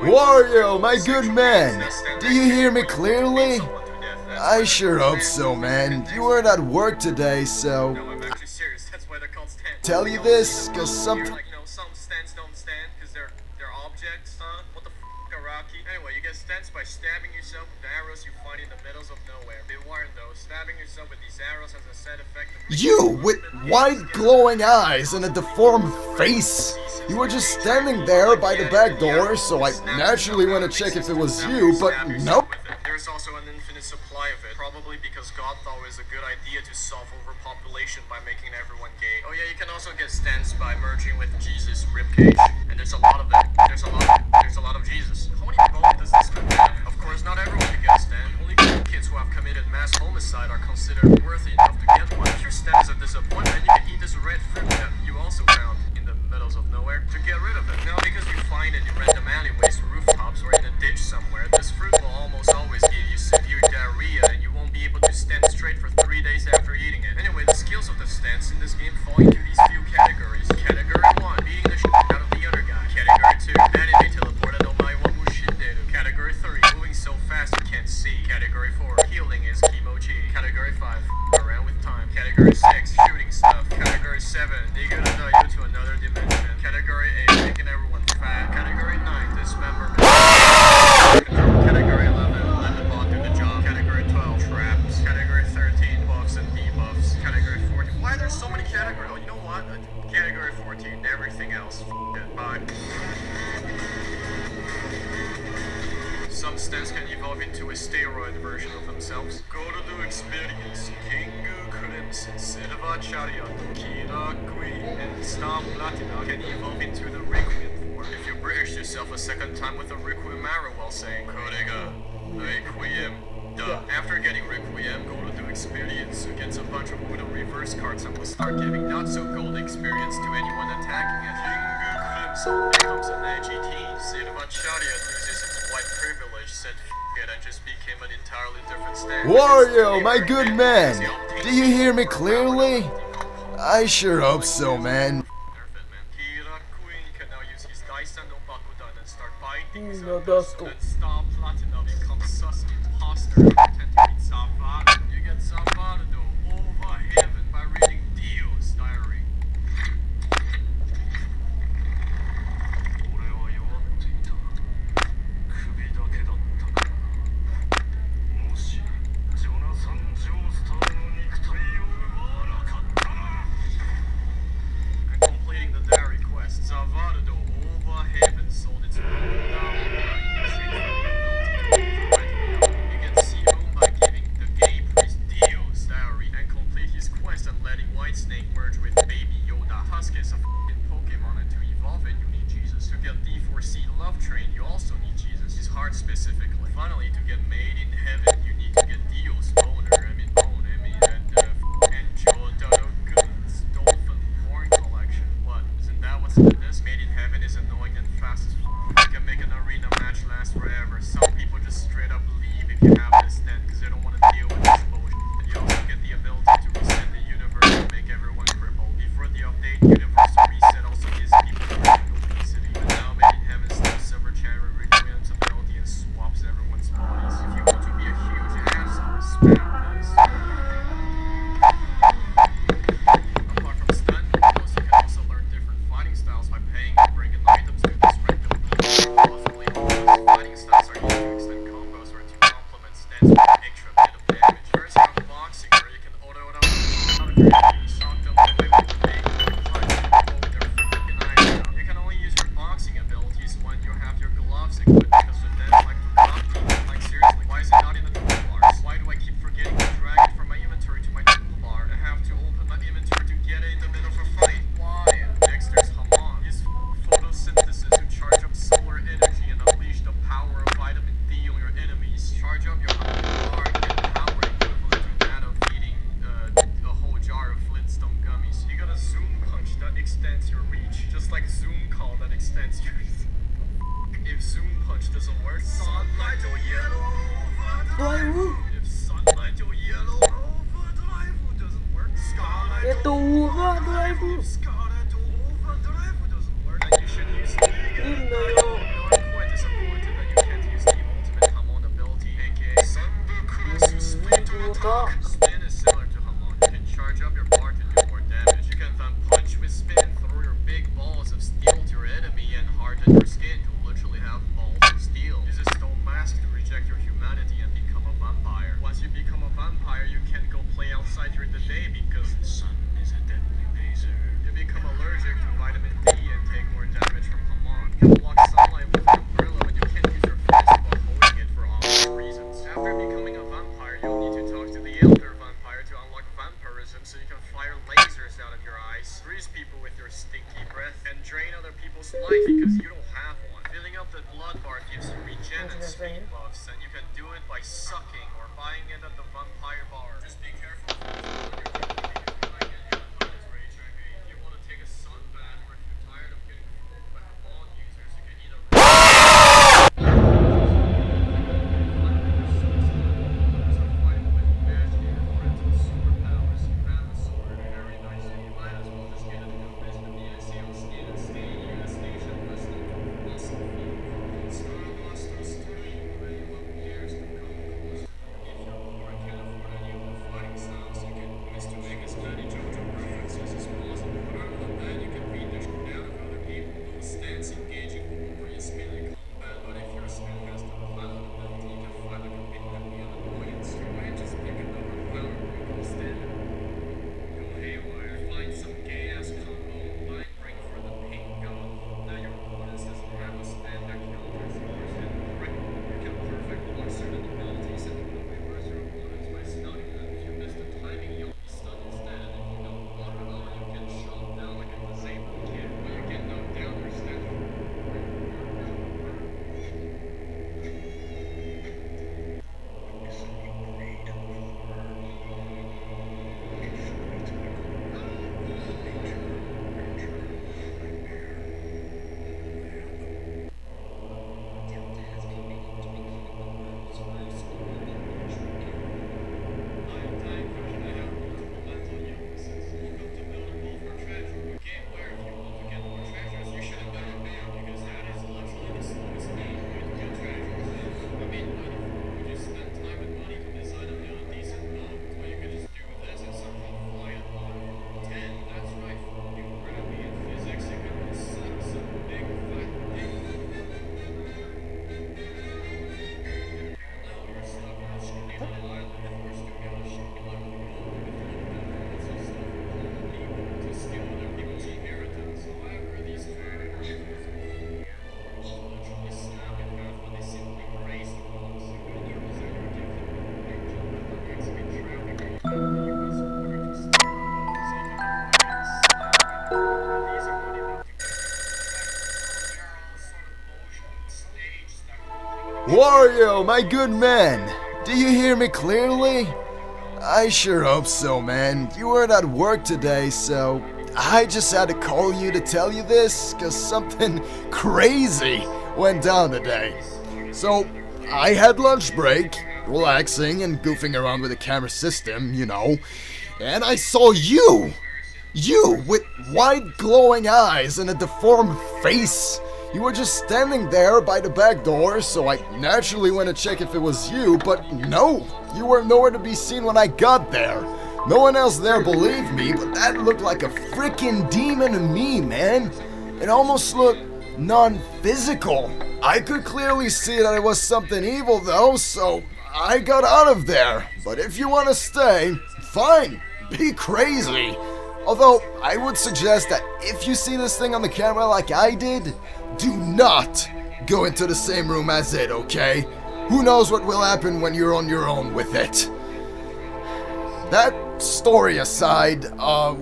Wario, my good man, do you hear me clearly? I sure hope so, man. You weren't at work today, so... No, I'm actually serious. That's why they're called stands. Tell you this, cause some... Like, no, some stands don't stand because they're objects, huh? What the Rocky? Anyway, you get stents by stabbing yourself with the arrows you find in the middles of nowhere. Be warned though, stabbing yourself with these arrows has a side effect of... You, with wide glowing eyes and a deformed face! You were just standing there by the back door, so I naturally went to check if it was you, but nope. There's also an infinite supply of it, probably because God thought it was a good idea to solve overpopulation by making everyone gay. Oh yeah, you can also get stents by merging with Jesus' ribcage, and there's a lot of it. There's a lot of Jesus. How many bones does this man have? Of course, not everyone can get a stent. Only kids who have committed mass homicide are considered worthy enough to get one. If your stent is a disappointment, you can eat this red fruit that you also found in the middles of nowhere to get rid of it. Now, because you find it in random alleyways, rooftops, or in a ditch somewhere, this fruit will almost always give you severe diarrhea, and you won't be able to stand straight for 3 days after eating it. Anyway, the skills of the stents in this game fall into these few categories. Category 1, beating the shit out of the other guy. Category 2, anime teleport no mai wa mushinderu. Category 3, moving so fast you can't see. Category 4, healing is kimochi. Category 5, around with time. Category 6, shooting stuff. Category 7, niguru no you to another dimension. Category 8, making everyone fat. Category 9, dismemberment. Category 11, let the bot do the job. Category 12, traps. Category 13, buffs and debuffs. Category 14, why are there so many categories? Oh, you know what? Category 14, everything else. It. Bye. Some stents can evolve into a steroid version of themselves. Go to the experience. Kingu Crimson, Silver Chariot, Kira Queen, and Star Platinum can evolve into the Requiem form. If you British yourself a second time with a Requiem arrow while saying Korega, Requiem. Duh. After getting Requiem, go to the experience against a bunch of Uno reverse cards and will start giving not so gold experience to anyone attacking it. Kingu Crimson becomes an edgy teen. Silver Chariot loses its white privilege, said it, and just became an entirely different stand. Wario, my good man, do you hear me clearly? I sure hope so, man. Kira Queen can now use his dice and Bakudan and start biting his No, own that's dust. Then Star Platinum becomes sus imposter and pretend to be Savada. You get Savada though, over heaven by reading Dio's diary. Completing the diary quest, Savada over heaven sold its own down. You get Zero go. Spin is similar to Hamon. You can charge up your bar to do more damage. You can then punch with spin, throw your big balls of steel to your enemy, and harden your skin to literally have balls of steel. Use a stone mask to reject your humanity and become a vampire. Once you become a vampire, you can't go play outside during the day because the sun is a deadly laser. You become allergic to vitamin D and take more damage from Hamon. You can block sunlight with an umbrella, but you can't use your fist while holding it for obvious reasons. After becoming a vampire, you'll need to talk to the elder vampire to unlock vampirism so you can fire lasers out of your eyes, freeze people with your stinky breath, and drain other people's life because you don't have one. Filling up the blood bar gives you regen and speed buffs, and you can do it by sucking or buying it at the vampire bar. Just be careful. If you want to take a sun bath or if you're tired of getting fooled by Hamon users, you can either Wario, my good man, do you hear me clearly? I sure hope so, man. You weren't at work today, so I just had to call you to tell you this, cause something crazy went down today. So, I had lunch break, relaxing and goofing around with the camera system, you know, and I saw you! You, with wide glowing eyes and a deformed face. You were just standing there by the back door, so I naturally went to check if it was you, but no, you were nowhere to be seen when I got there. No one else there believed me, but that looked like a freaking demon to me, man. It almost looked non-physical. I could clearly see that it was something evil though, so I got out of there. But if you want to stay, fine, be crazy. Although, I would suggest that if you see this thing on the camera like I did, do not go into the same room as it, okay? Who knows what will happen when you're on your own with it. That story aside,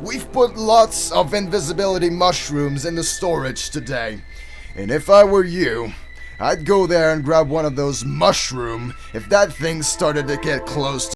we've put lots of invisibility mushrooms in the storage today. And if I were you, I'd go there and grab one of those mushroom if that thing started to get close to